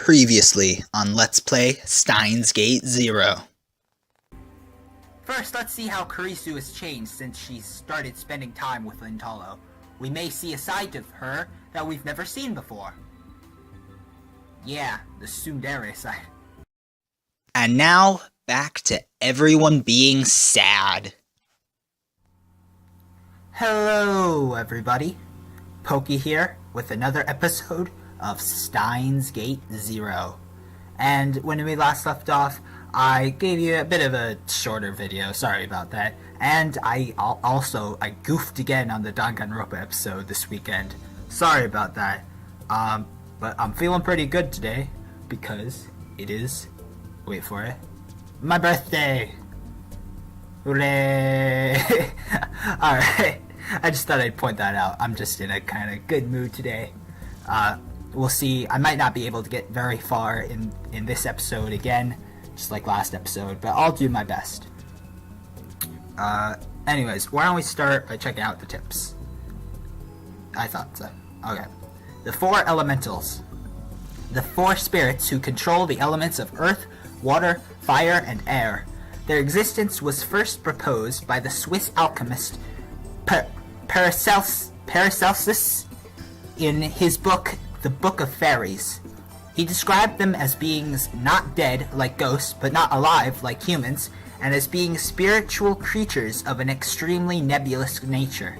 Previously on Let's Play Steins Gate Zero. First, let's see how Kurisu has changed since she's started spending time with Lintalo. We may see a side of her that we've never seen before. Yeah, the tsundere side. And now, back to everyone being sad. Hello, everybody. Pokey here with another episode of Steins Gate Zero. And when we last left off, I gave you a bit of a shorter video, sorry about that. And I goofed again on the Danganronpa episode this weekend. Sorry about that. But I'm feeling pretty good today because it is, wait for it, my birthday. Hooray! Alright, I just thought I'd point that out. I'm just in a kind of good mood today. We'll see. I might not be able to get very far in this episode again, just like last episode, but I'll do my best. Anyways, why don't we start by checking out the tips? I thought so. Okay. The four elementals. The four spirits who control the elements of earth, water, fire, and air. Their existence was first proposed by the Swiss alchemist Paracelsus in his book, The Book of Fairies. He described them as beings not dead like ghosts, but not alive like humans, and as being spiritual creatures of an extremely nebulous nature.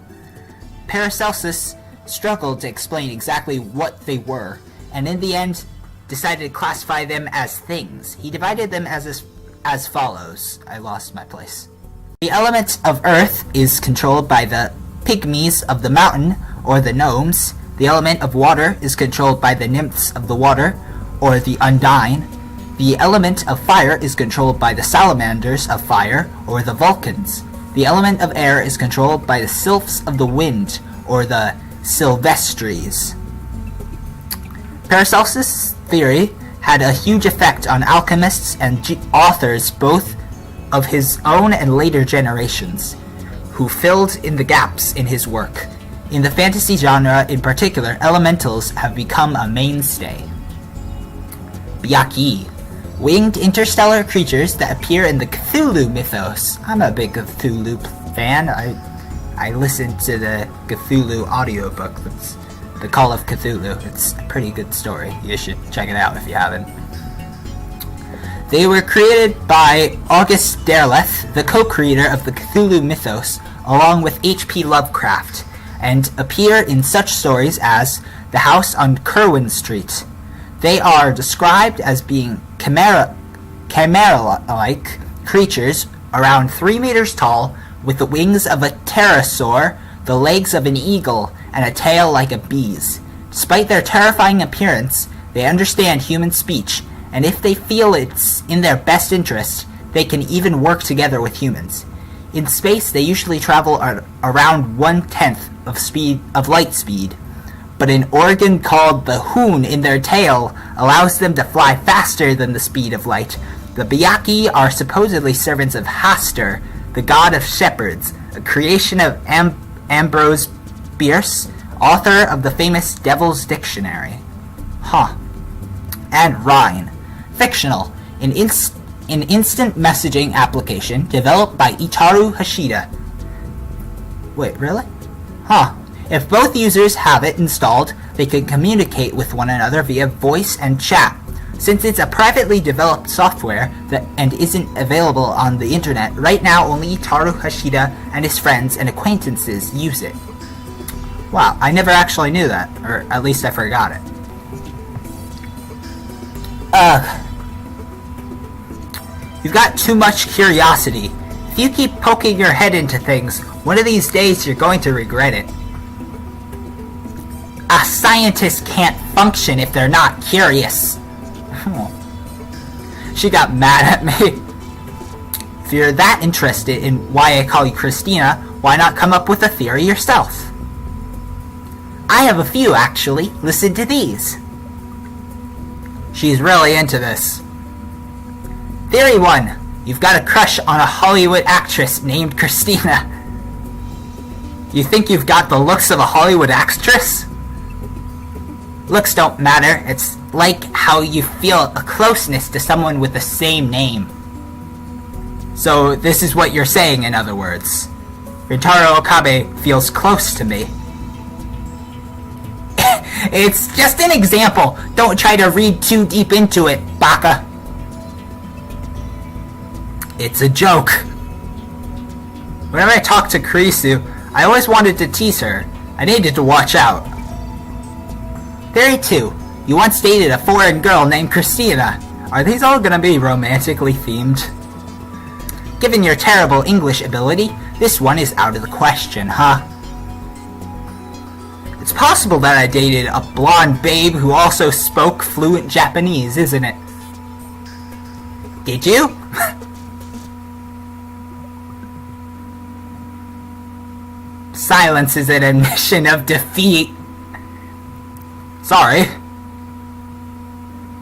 Paracelsus struggled to explain exactly what they were, and in the end decided to classify them as things. He divided them as follows. I lost my place. The element of earth is controlled by the pygmies of the mountain, or the gnomes. The element of water is controlled by the nymphs of the water, or the undine. The element of fire is controlled by the salamanders of fire, or the Vulcans. The element of air is controlled by the sylphs of the wind, or the Sylvestres. Paracelsus' theory had a huge effect on alchemists and authors both of his own and later generations, who filled in the gaps in his work. In the fantasy genre in particular, elementals have become a mainstay. Byaki, winged interstellar creatures that appear in the Cthulhu mythos. I'm a big Cthulhu fan. I listened to the Cthulhu audiobook. That's The Call of Cthulhu. It's a pretty good story. You should check it out if you haven't. They were created by August Derleth, the co-creator of the Cthulhu mythos, along with H.P. Lovecraft, and appear in such stories as The House on Kerwin Street. They are described as being chimera-like creatures around 3 meters tall, with the wings of a pterosaur, the legs of an eagle, and a tail like a bee's. Despite their terrifying appearance, they understand human speech, and if they feel it's in their best interest, they can even work together with humans. In space, they usually travel around 1/10 of light speed, but an organ called the hoon in their tail allows them to fly faster than the speed of light. The Byaki are supposedly servants of Hastur, the god of shepherds, a creation of Ambrose Bierce, author of the famous Devil's Dictionary. And Rhine, fictional, an instant messaging application developed by Itaru Hashida. Wait, really? If both users have it installed, they can communicate with one another via voice and chat. Since it's a privately developed software and isn't available on the internet, right now only Itaru Hashida and his friends and acquaintances use it. Wow, I never actually knew that, or at least I forgot it. You've got too much curiosity. If you keep poking your head into things, one of these days you're going to regret it. A scientist can't function if they're not curious. She got mad at me. If you're that interested in why I call you Christina, why not come up with a theory yourself? I have a few, actually. Listen to these. She's really into this. Theory 1. You've got a crush on a Hollywood actress named Christina. You think you've got the looks of a Hollywood actress? Looks don't matter. It's like how you feel a closeness to someone with the same name. So this is what you're saying, in other words. Rintaro Okabe feels close to me. It's just an example. Don't try to read too deep into it, baka. It's a joke. Whenever I talked to Kurisu, I always wanted to tease her. I needed to watch out. Theory 2. You once dated a foreign girl named Christina. Are these all gonna be romantically themed? Given your terrible English ability, this one is out of the question, huh? It's possible that I dated a blonde babe who also spoke fluent Japanese, isn't it? Did you? Silence is an admission of defeat. Sorry.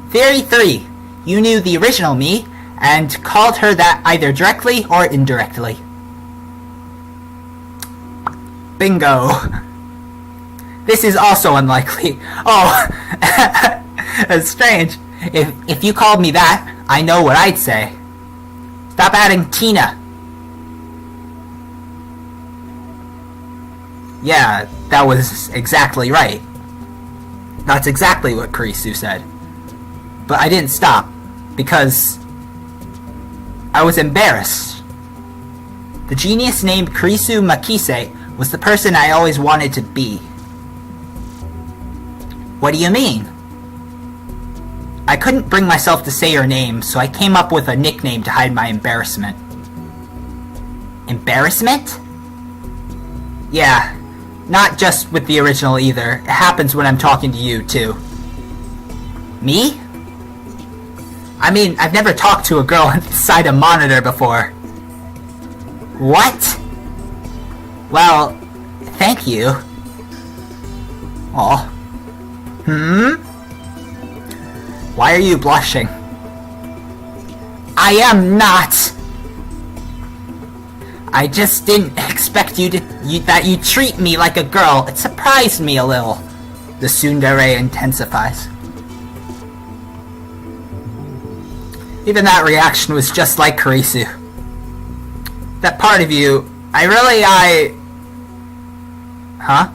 Theory 3. You knew the original me and called her that either directly or indirectly. Bingo. This is also unlikely. Oh, that's strange. If you called me that, I know what I'd say. Stop adding Tina. Yeah, that was exactly right. That's exactly what Kurisu said. But I didn't stop, because I was embarrassed. The genius named Kurisu Makise was the person I always wanted to be. What do you mean? I couldn't bring myself to say her name, so I came up with a nickname to hide my embarrassment. Embarrassment? Yeah, not just with the original either. It happens when I'm talking to you, too. Me? I mean, I've never talked to a girl inside a monitor before. What? Well, thank you. Aw. Why are you blushing? I am not! I just didn't expect that you treat me like a girl. It surprised me a little. The tsundere intensifies. Even that reaction was just like Kurisu. That part of you, Huh?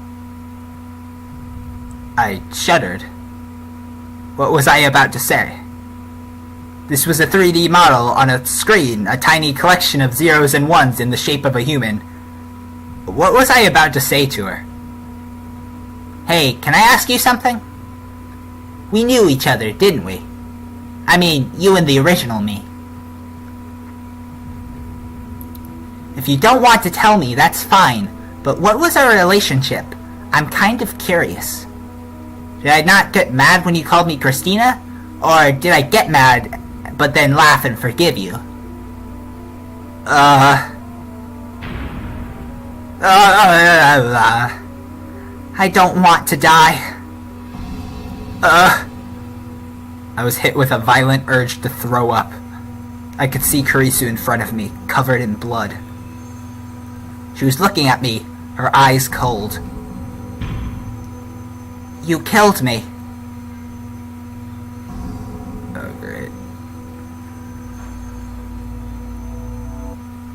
I shuddered. What was I about to say? This was a 3D model on a screen, a tiny collection of zeros and ones in the shape of a human. What was I about to say to her? Hey, can I ask you something? We knew each other, didn't we? I mean, you and the original me. If you don't want to tell me, that's fine, but what was our relationship? I'm kind of curious. Did I not get mad when you called me Christina? Or did I get mad, but then laugh and forgive you? I don't want to die. I was hit with a violent urge to throw up. I could see Kurisu in front of me, covered in blood. She was looking at me, her eyes cold. You killed me. Oh, great.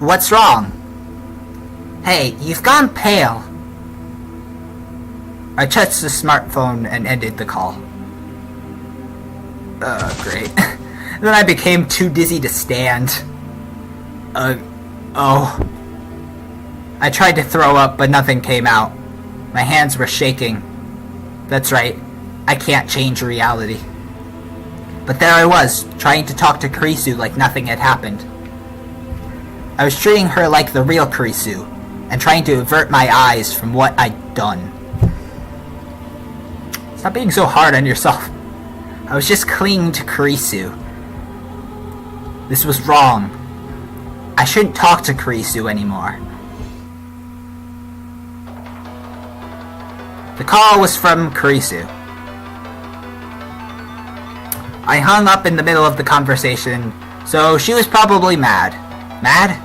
What's wrong? Hey, you've gone pale. I touched the smartphone and ended the call. Great. Then I became too dizzy to stand. Oh. I tried to throw up, but nothing came out. My hands were shaking. That's right, I can't change reality. But there I was, trying to talk to Kurisu like nothing had happened. I was treating her like the real Kurisu, and trying to avert my eyes from what I'd done. Stop being so hard on yourself. I was just clinging to Kurisu. This was wrong. I shouldn't talk to Kurisu anymore. The call was from Kurisu. I hung up in the middle of the conversation, so she was probably mad. Mad?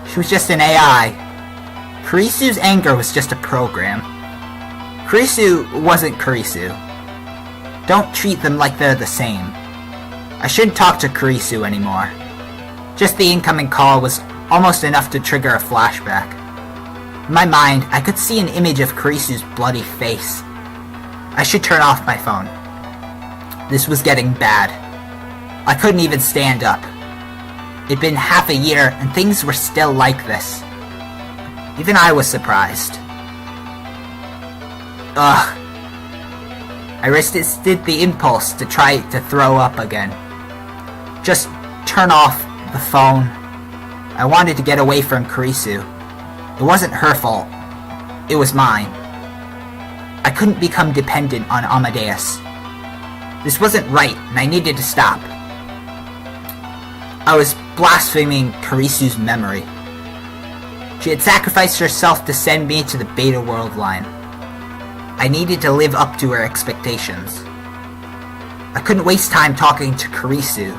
She was just an AI. Kurisu's anger was just a program. Kurisu wasn't Kurisu. Don't treat them like they're the same. I shouldn't talk to Kurisu anymore. Just the incoming call was almost enough to trigger a flashback. In my mind, I could see an image of Kurisu's bloody face. I should turn off my phone. This was getting bad. I couldn't even stand up. It'd been half a year and things were still like this. Even I was surprised. Ugh. I resisted the impulse to try to throw up again. Just turn off the phone. I wanted to get away from Kurisu. It wasn't her fault. It was mine. I couldn't become dependent on Amadeus. This wasn't right, and I needed to stop. I was blaspheming Kurisu's memory. She had sacrificed herself to send me to the Beta World line. I needed to live up to her expectations. I couldn't waste time talking to Kurisu.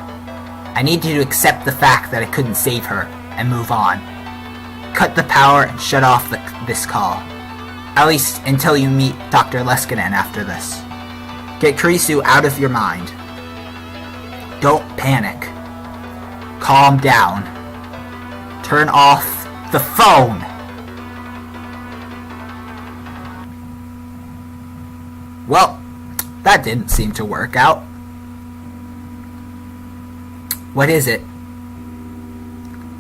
I needed to accept the fact that I couldn't save her and move on. Cut the power and shut off this call. At least until you meet Dr. Leskinen after this. Get Kurisu out of your mind. Don't panic. Calm down. Turn off the phone. Well, that didn't seem to work out. What is it?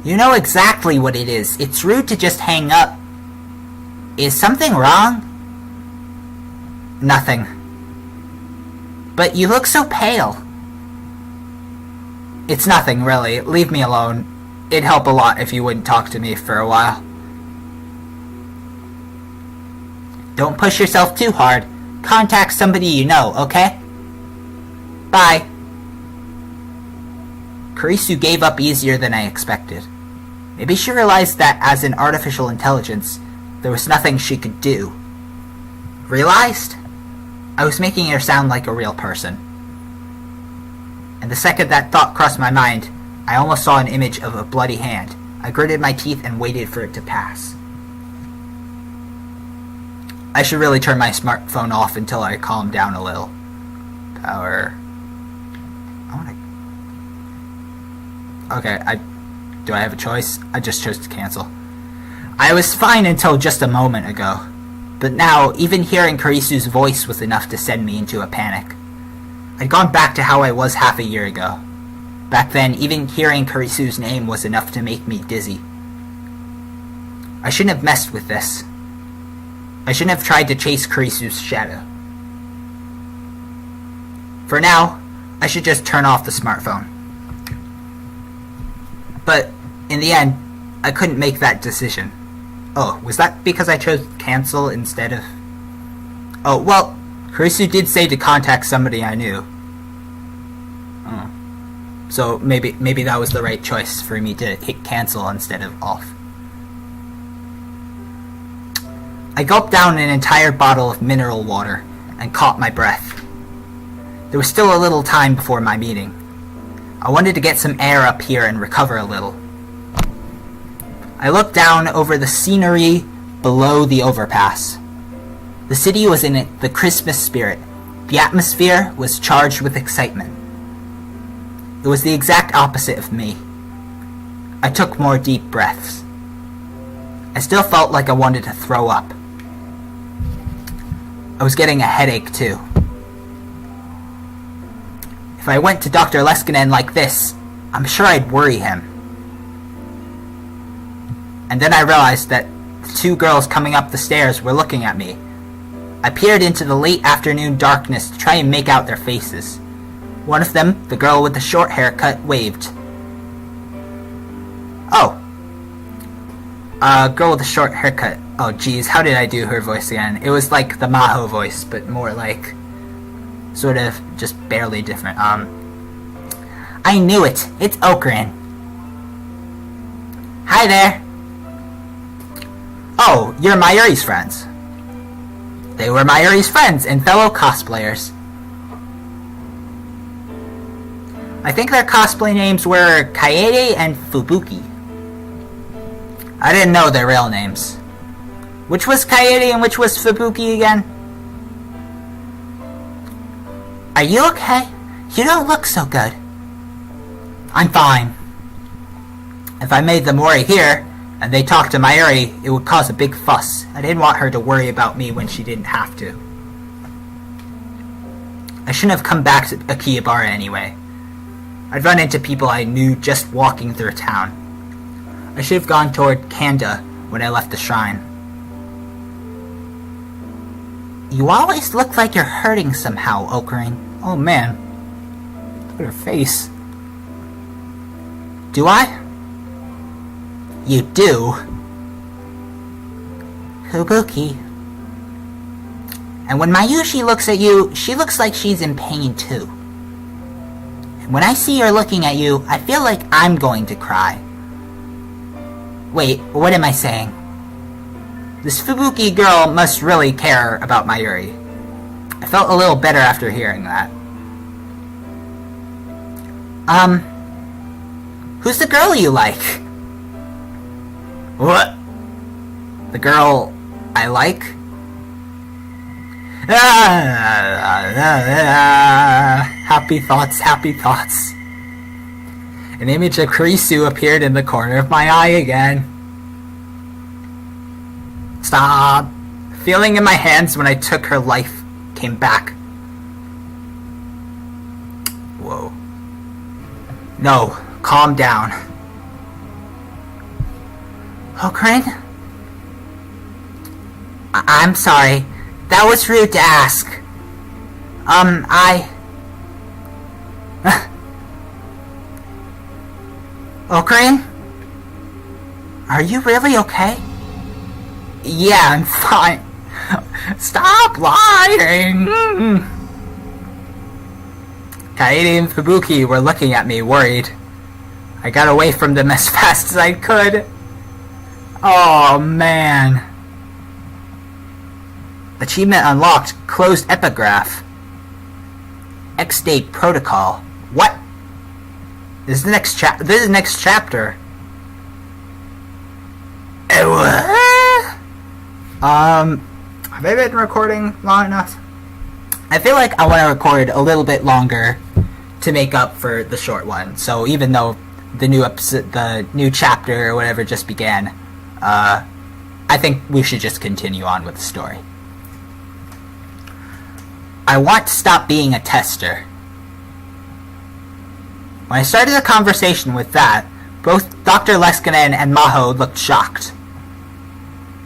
You know exactly what it is. It's rude to just hang up. Is something wrong? Nothing. But you look so pale. It's nothing, really. Leave me alone. It'd help a lot if you wouldn't talk to me for a while. Don't push yourself too hard. Contact somebody you know, okay? Bye. Kurisu gave up easier than I expected. Maybe she realized that as an artificial intelligence, there was nothing she could do. Realized? I was making her sound like a real person. And the second that thought crossed my mind, I almost saw an image of a bloody hand. I gritted my teeth and waited for it to pass. I should really turn my smartphone off until I calm down a little. Power. Okay, do I have a choice? I just chose to cancel. I was fine until just a moment ago. But now, even hearing Kurisu's voice was enough to send me into a panic. I'd gone back to how I was half a year ago. Back then, even hearing Kurisu's name was enough to make me dizzy. I shouldn't have messed with this. I shouldn't have tried to chase Kurisu's shadow. For now, I should just turn off the smartphone. But, in the end, I couldn't make that decision. Oh, was that because I chose cancel instead of... Oh, well, Kurisu did say to contact somebody I knew. Oh. So maybe that was the right choice for me to hit cancel instead of off. I gulped down an entire bottle of mineral water and caught my breath. There was still a little time before my meeting. I wanted to get some air up here and recover a little. I looked down over the scenery below the overpass. The city was in the Christmas spirit. The atmosphere was charged with excitement. It was the exact opposite of me. I took more deep breaths. I still felt like I wanted to throw up. I was getting a headache too. If I went to Dr. Leskinen like this, I'm sure I'd worry him. And then I realized that the two girls coming up the stairs were looking at me. I peered into the late afternoon darkness to try and make out their faces. One of them, the girl with the short haircut, waved. Oh. Girl with the short haircut. Oh geez, how did I do her voice again? It was like the Maho voice, but more like... sort of just barely different. I knew it. It's Okran. Hi there. Oh, you're Mayuri's friends. They were Mayuri's friends and fellow cosplayers. I think their cosplay names were Kaede and Fubuki. I didn't know their real names. Which was Kaede and which was Fubuki again? Are you okay? You don't look so good. I'm fine. If I made them worry here, and they talked to Mayuri, it would cause a big fuss. I didn't want her to worry about me when she didn't have to. I shouldn't have come back to Akihabara anyway. I'd run into people I knew just walking through town. I should have gone toward Kanda when I left the shrine. You always look like you're hurting somehow, Ocarine. Oh man. Look at her face. Do I? You do? Fubuki. And when Mayushi looks at you, she looks like she's in pain too. And when I see her looking at you, I feel like I'm going to cry. Wait, what am I saying? This Fubuki girl must really care about Mayuri. I felt a little better after hearing that. Who's the girl you like? What? The girl I like? Happy thoughts, happy thoughts. An image of Kurisu appeared in the corner of my eye again. Stop. Feeling in my hands when I took her life came back. Whoa. No, calm down. Ocarine? I'm sorry. That was rude to ask. Ocarine? Are you really okay? Yeah, I'm fine. Stop lying! Kaede and Fubuki were looking at me, worried. I got away from them as fast as I could. Oh, man. Achievement unlocked. Closed epigraph. X-Day protocol. What? This is the next chapter. Have I been recording long enough? I feel like I want to record a little bit longer to make up for the short one. So even though the new chapter or whatever just began, I think we should just continue on with the story. I want to stop being a tester. When I started the conversation with that, both Dr. Leskinen and Maho looked shocked.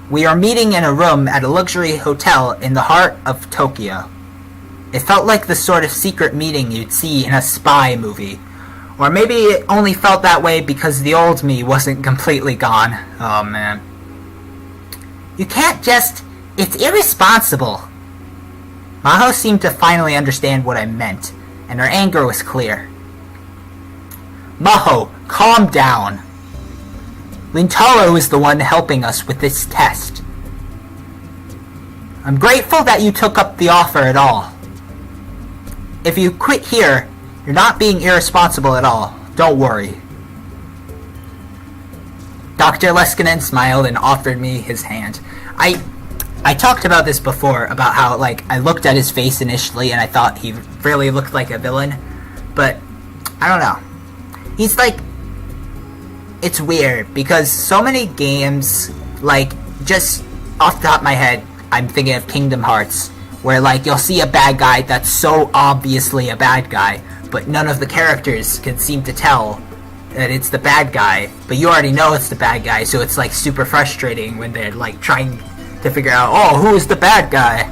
We are meeting in a room at a luxury hotel in the heart of Tokyo. It felt like the sort of secret meeting you'd see in a spy movie. Or maybe it only felt that way because the old me wasn't completely gone. Oh man. You can't just... It's irresponsible. Maho seemed to finally understand what I meant, and her anger was clear. Maho, calm down. Lintaro is the one helping us with this test. I'm grateful that you took up the offer at all. If you quit here, you're not being irresponsible at all. Don't worry. Dr. Leskinen smiled and offered me his hand. I talked about this before, about how, like, I looked at his face initially and I thought he really looked like a villain. But, I don't know. He's like... It's weird, because so many games, like, just off the top of my head, I'm thinking of Kingdom Hearts, where, like, you'll see a bad guy that's so obviously a bad guy, but none of the characters can seem to tell that it's the bad guy, but you already know it's the bad guy, so it's, like, super frustrating when they're, like, trying to figure out, oh, who is the bad guy?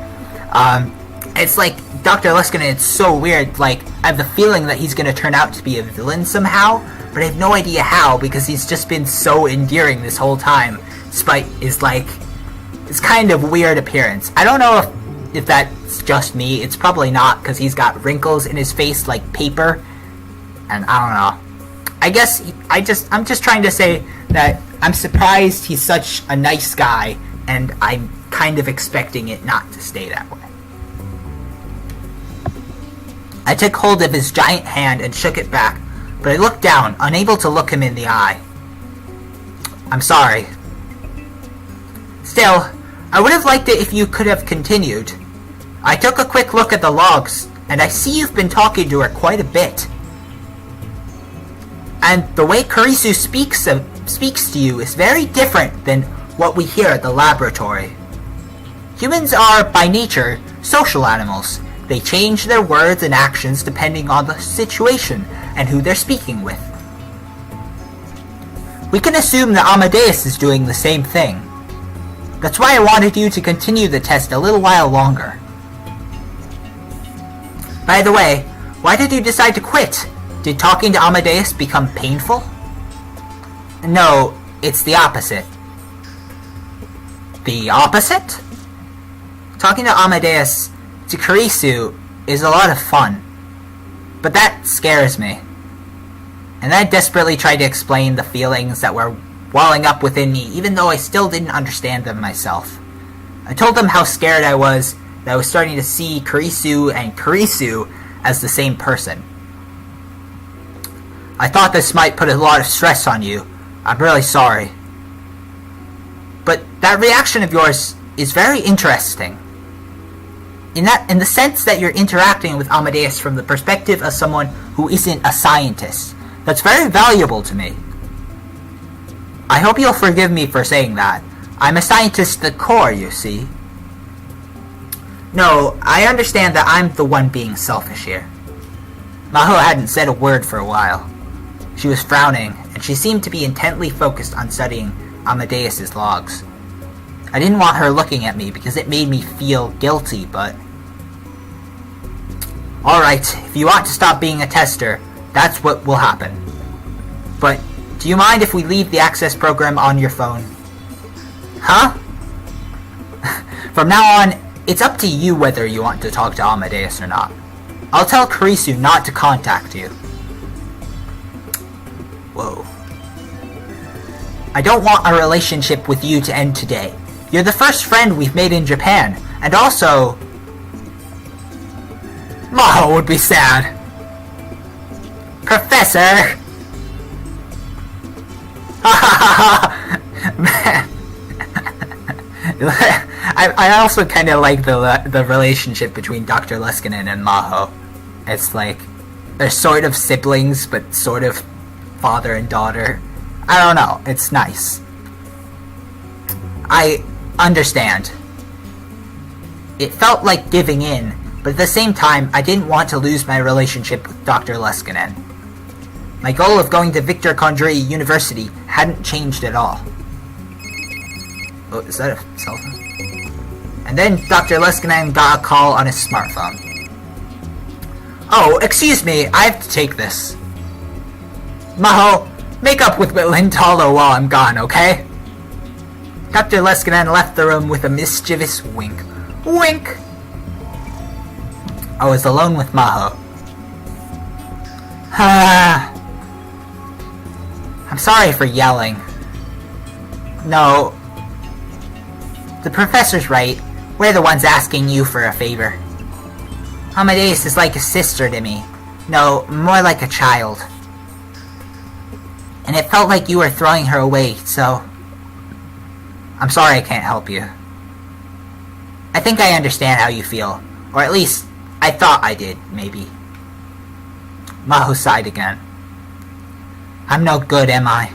It's like, Dr. Leskinen, it's so weird, like, I have the feeling that he's gonna turn out to be a villain somehow, but I have no idea how, because he's just been so endearing this whole time, despite his, like, his kind of weird appearance. I don't know if that's just me. It's probably not, because he's got wrinkles in his face like paper, and I don't know. I guess I'm just trying to say that I'm surprised he's such a nice guy, and I'm kind of expecting it not to stay that way. I took hold of his giant hand and shook it back, but I looked down, unable to look him in the eye. I'm sorry. Still, I would have liked it if you could have continued. I took a quick look at the logs and I see you've been talking to her quite a bit. And the way Kurisu speaks to you is very different than what we hear at the laboratory. Humans are, by nature, social animals. They change their words and actions depending on the situation and who they're speaking with. We can assume that Amadeus is doing the same thing. That's why I wanted you to continue the test a little while longer. By the way, why did you decide to quit? Did talking to Amadeus become painful? No, it's the opposite. The opposite? Talking to Amadeus, to Kurisu, is a lot of fun. But that scares me. And I desperately tried to explain the feelings that were welling up within me, even though I still didn't understand them myself. I told them how scared I was, that I was starting to see Kurisu and Kurisu as the same person. I thought this might put a lot of stress on you. I'm really sorry. But that reaction of yours is very interesting. In the sense that you're interacting with Amadeus from the perspective of someone who isn't a scientist. That's very valuable to me. I hope you'll forgive me for saying that. I'm a scientist at the core, you see. No, I understand that I'm the one being selfish here. Maho hadn't said a word for a while. She was frowning, and she seemed to be intently focused on studying Amadeus's logs. I didn't want her looking at me because it made me feel guilty, but... Alright, if you want to stop being a tester, that's what will happen. But, do you mind if we leave the access program on your phone? Huh? From now on, it's up to you whether you want to talk to Amadeus or not. I'll tell Kurisu not to contact you. Whoa. I don't want our relationship with you to end today. You're the first friend we've made in Japan, and also... Maho would be sad. Professor! Man. I also kind of like the relationship between Dr. Leskinen and Maho. It's like, they're sort of siblings, but sort of father and daughter. I don't know, it's nice. I understand. It felt like giving in, but at the same time, I didn't want to lose my relationship with Dr. Leskinen. My goal of going to Victor Condrey University hadn't changed at all. Oh, is that a cell phone? And then Dr. Leskinen got a call on his smartphone. Oh, excuse me, I have to take this. Maho, make up with Lintalo while I'm gone, okay? Dr. Leskinen left the room with a mischievous wink. Wink! I was alone with Maho. I'm sorry for yelling. No. The professor's right. We're the ones asking you for a favor. Amadeus is like a sister to me. No, more like a child. And it felt like you were throwing her away, so... I'm sorry I can't help you. I think I understand how you feel. Or at least, I thought I did, maybe. Maho sighed again. I'm no good, am I?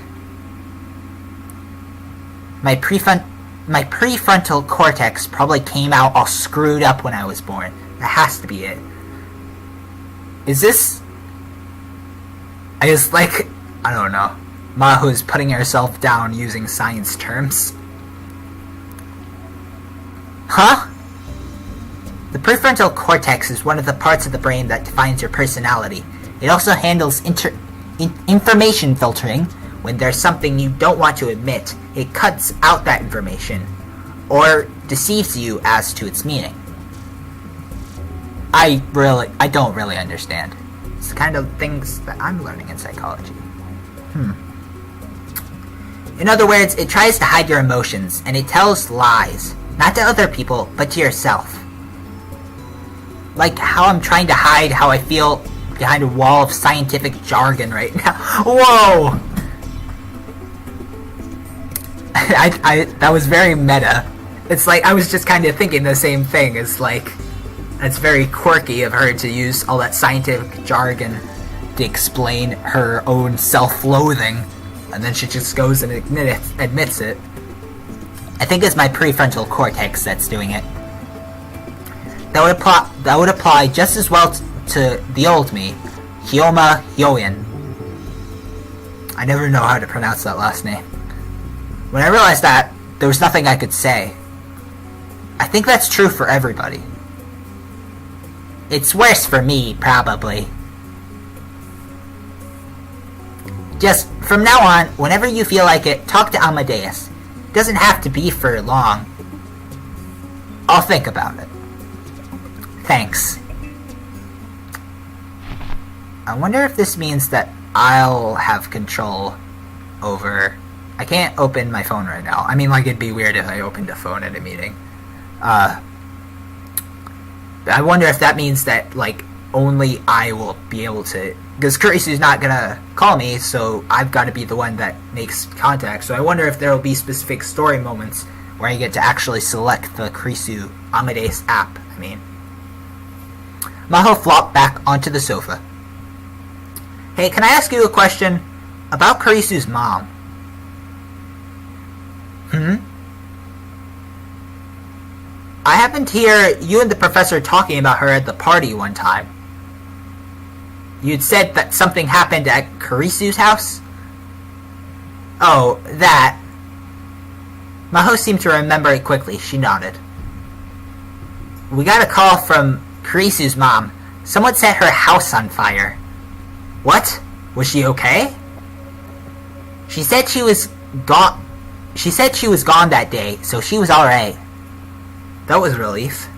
My prefrontal cortex probably came out all screwed up when I was born. That has to be it. Is this... I just like... I don't know. Maho's putting herself down using science terms. Huh? The prefrontal cortex is one of the parts of the brain that defines your personality. It also handles information filtering. When there's something you don't want to admit, it cuts out that information, or deceives you as to its meaning. I don't really understand. It's the kind of things that I'm learning in psychology. In other words, it tries to hide your emotions, and it tells lies. Not to other people, but to yourself. Like how I'm trying to hide how I feel behind a wall of scientific jargon right now. Whoa! That was very meta. It's like, I was just kind of thinking the same thing. It's like, It's very quirky of her to use all that scientific jargon to explain her own self-loathing, and then she just goes and admits it. I think it's my prefrontal cortex that's doing it. That would apply just as well to the old me, Hyoma Hyoin. I never know how to pronounce that last name. When I realized that, there was nothing I could say. I think that's true for everybody. It's worse for me, probably. Just, from now on, whenever you feel like it, talk to Amadeus. It doesn't have to be for long. I'll think about it. Thanks. I wonder if this means that I'll have control over... I can't open my phone right now. I mean, like, it'd be weird if I opened a phone at a meeting. I wonder if that means that, like, only I will be able to... Because Kurisu's not gonna call me, so I've got to be the one that makes contact. So I wonder if there will be specific story moments where I get to actually select the Kurisu Amadeus app, I mean. Maho flopped back onto the sofa. Hey, can I ask you a question about Kurisu's mom? I happened to hear you and the professor talking about her at the party one time. You'd said that something happened at Kurisu's house? Oh, that. Maho seemed to remember it quickly. She nodded. We got a call from Kurisu's mom. Someone set her house on fire. What? Was she okay? She said she was gone. She said she was gone that day, so she was alright. That was relief.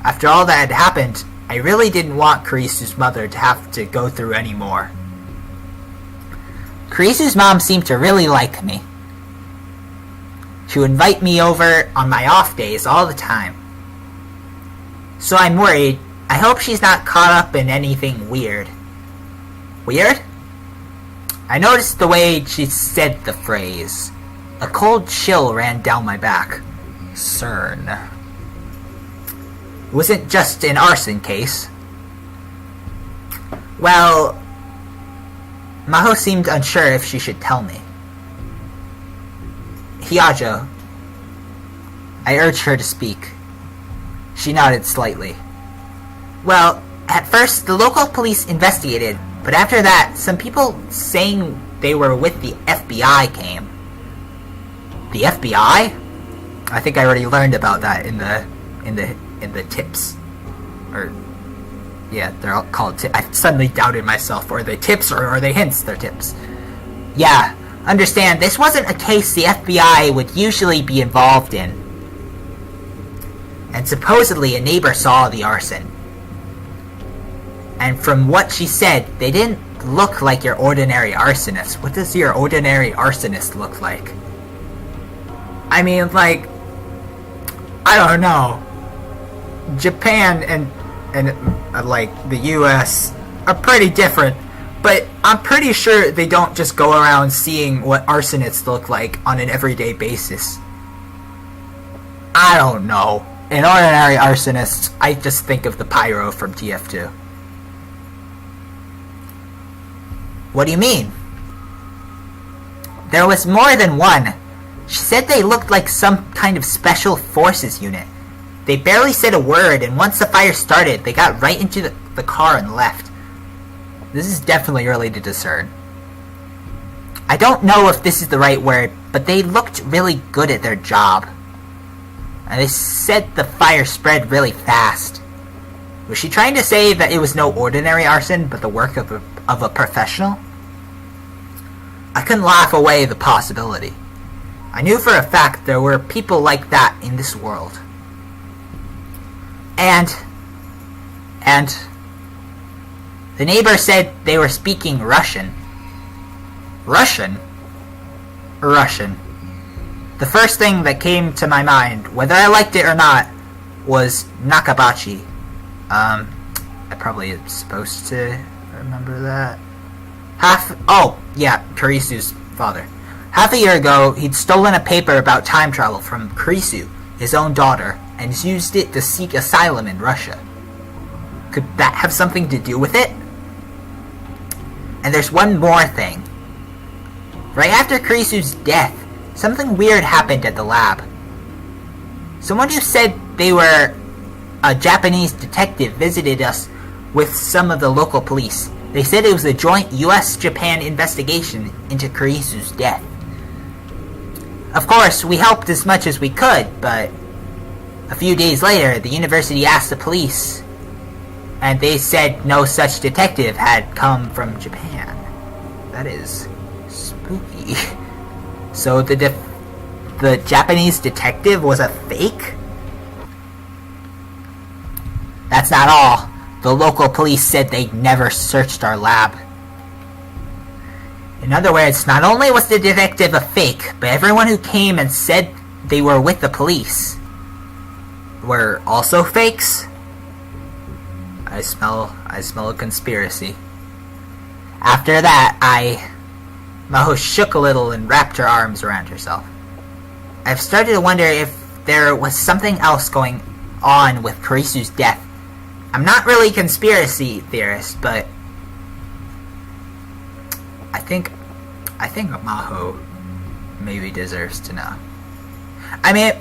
After all that had happened, I really didn't want Kurisu's mother to have to go through any more. Kurisu's mom seemed to really like me. She would invite me over on my off days all the time. So I'm worried. I hope she's not caught up in anything weird. Weird? I noticed the way she said the phrase. A cold chill ran down my back. CERN. It wasn't just an arson case. Well, Maho seemed unsure if she should tell me. Hyajo. I urged her to speak. She nodded slightly. Well, at first the local police investigated, but after that, some people saying they were with the FBI came. The FBI? I think I already learned about that in the tips. Or yeah, they're all called tips. I suddenly doubted myself. Or they tips or are they hints? They're tips. Yeah, understand, this wasn't a case the FBI would usually be involved in. And supposedly a neighbor saw the arson. And from what she said, they didn't look like your ordinary arsonist. What does your ordinary arsonist look like? I mean, like, I don't know. Japan and like the US are pretty different, but I'm pretty sure they don't just go around seeing what arsonists look like on an everyday basis. I don't know. An ordinary arsonist, I just think of the pyro from TF2. What do you mean? There was more than one. She said they looked like some kind of special forces unit. They barely said a word, and once the fire started, they got right into the car and left. This is definitely early to discern. I don't know if this is the right word, but they looked really good at their job. And they said the fire spread really fast. Was she trying to say that it was no ordinary arson, but the work of a professional? I couldn't laugh away the possibility. I knew for a fact there were people like that in this world. And the neighbor said they were speaking Russian. Russian? Russian. The first thing that came to my mind, whether I liked it or not, was Nakabachi. I probably am supposed to remember that. Kurisu's father. Half a year ago, he'd stolen a paper about time travel from Kurisu, his own daughter, and used it to seek asylum in Russia. Could that have something to do with it? And there's one more thing. Right after Kurisu's death, something weird happened at the lab. Someone who said they were a Japanese detective visited us with some of the local police. They said it was a joint US-Japan investigation into Kurisu's death. Of course, we helped as much as we could, but a few days later, the university asked the police, and they said no such detective had come from Japan. That is spooky. So the Japanese detective was a fake? That's not all. The local police said they'd never searched our lab. In other words, not only was the detective a fake, but everyone who came and said they were with the police were also fakes? I smell a conspiracy. After that, Maho shook a little and wrapped her arms around herself. I've started to wonder if there was something else going on with Kurisu's death. I'm not really a conspiracy theorist, but I think Maho maybe deserves to know. I mean,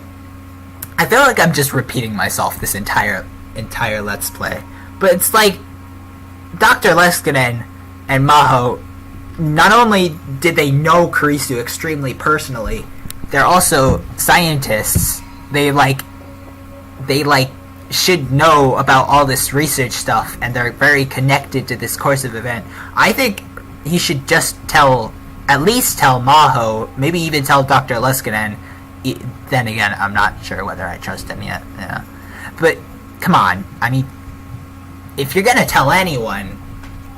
I feel like I'm just repeating myself this entire Let's Play. But it's like Dr. Leskinen and Maho, not only did they know Kurisu extremely personally, they're also scientists. They should know about all this research stuff, and they're very connected to this course of event. I think he should just at least tell Maho, maybe even tell Dr. Leskinen. Then again, I'm not sure whether I trust him yet. Yeah. But come on, I mean, if you're gonna tell anyone,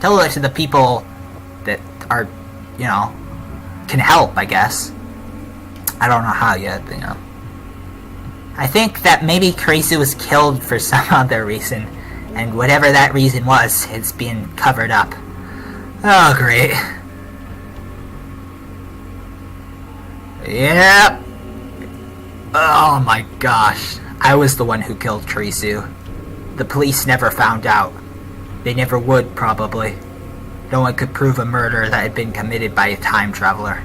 tell it to the people that are, can help, I guess. I don't know how yet, but I think that maybe Kurisu was killed for some other reason, and whatever that reason was, it's being covered up. Oh, great. Yep. Oh my gosh. I was the one who killed Kurisu. The police never found out. They never would, probably. No one could prove a murder that had been committed by a time traveler.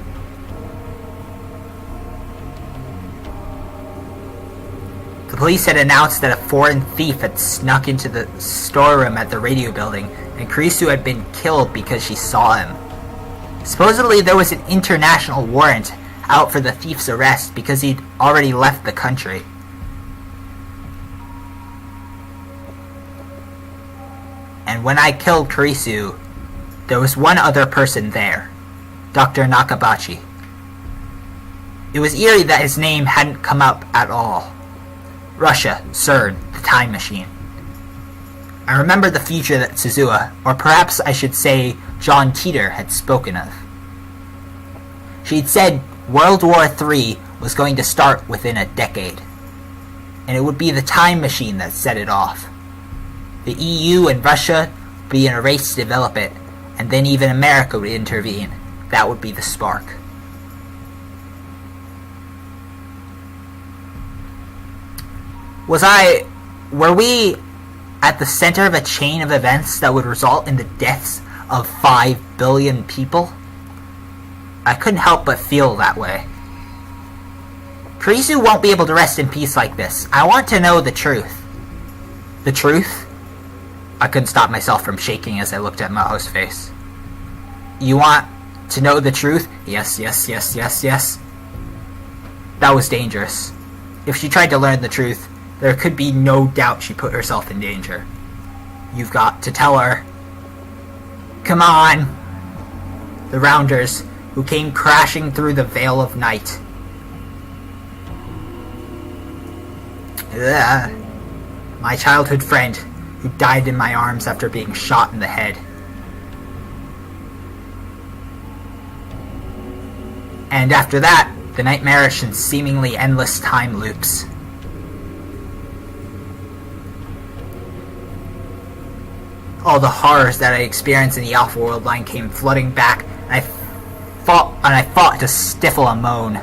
The police had announced that a foreign thief had snuck into the storeroom at the radio building, and Kurisu had been killed because she saw him. Supposedly there was an international warrant out for the thief's arrest because he'd already left the country. And when I killed Kurisu, there was one other person there, Dr. Nakabachi. It was eerie that his name hadn't come up at all. Russia, CERN, the time machine. I remember the future that Suzuha, or perhaps I should say John Teeter, had spoken of. She'd said World War III was going to start within a decade, and it would be the time machine that set it off. The EU and Russia would be in a race to develop it, and then even America would intervene. That would be the spark. Were we at the center of a chain of events that would result in the deaths of 5 billion people? I couldn't help but feel that way. Kurisu won't be able to rest in peace like this. I want to know the truth. The truth? I couldn't stop myself from shaking as I looked at Maho's face. You want to know the truth? Yes, yes, yes, yes, yes. That was dangerous. If she tried to learn the truth, there could be no doubt she put herself in danger. You've got to tell her. Come on! The Rounders, who came crashing through the veil of night. Ugh. My childhood friend, who died in my arms after being shot in the head. And after that, the nightmarish and seemingly endless time loops. All the horrors that I experienced in the Alpha World line came flooding back, and I fought to stifle a moan.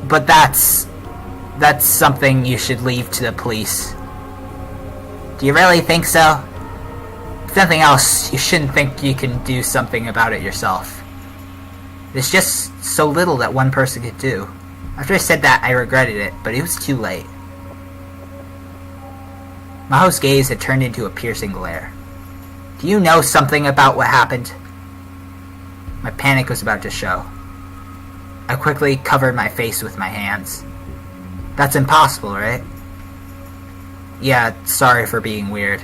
But that's something you should leave to the police. Do you really think so? If nothing else, you shouldn't think you can do something about it yourself. There's just so little that one person could do. After I said that, I regretted it, but it was too late. Maho's gaze had turned into a piercing glare. Do you know something about what happened? My panic was about to show. I quickly covered my face with my hands. That's impossible, right? Yeah, sorry for being weird.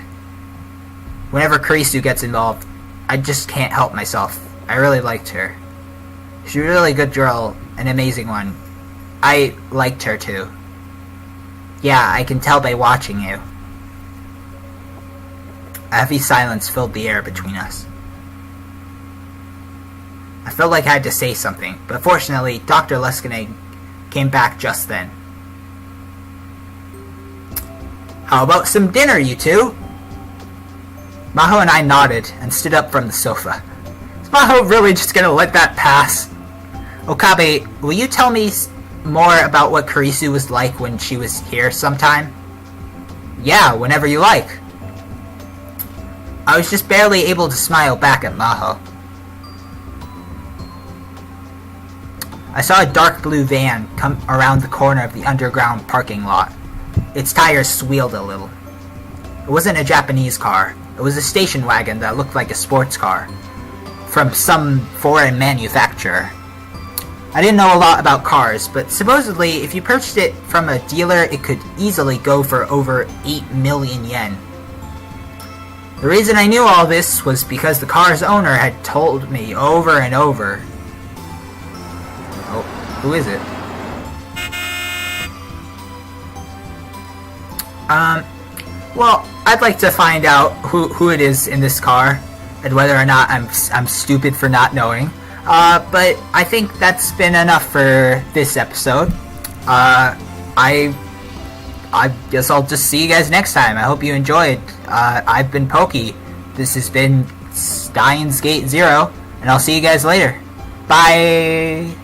Whenever Kurisu gets involved, I just can't help myself. I really liked her. She's a really good girl, an amazing one. I liked her too. Yeah, I can tell by watching you. A heavy silence filled the air between us. I felt like I had to say something, but fortunately, Dr. Leskine came back just then. How about some dinner, you two? Maho and I nodded and stood up from the sofa. Is Maho really just gonna let that pass? Okabe, will you tell me more about what Kurisu was like when she was here sometime? Yeah, whenever you like. I was just barely able to smile back at Maho. I saw a dark blue van come around the corner of the underground parking lot. Its tires squealed a little. It wasn't a Japanese car. It was a station wagon that looked like a sports car from some foreign manufacturer. I didn't know a lot about cars, but supposedly if you purchased it from a dealer, it could easily go for over 8 million yen. The reason I knew all this was because the car's owner had told me over and over. Oh, who is it? Well, I'd like to find out who it is in this car, and whether or not I'm stupid for not knowing. But I think that's been enough for this episode. I guess I'll just see you guys next time. I hope you enjoyed. I've been Pokey. This has been Steins Gate 0, and I'll see you guys later. Bye!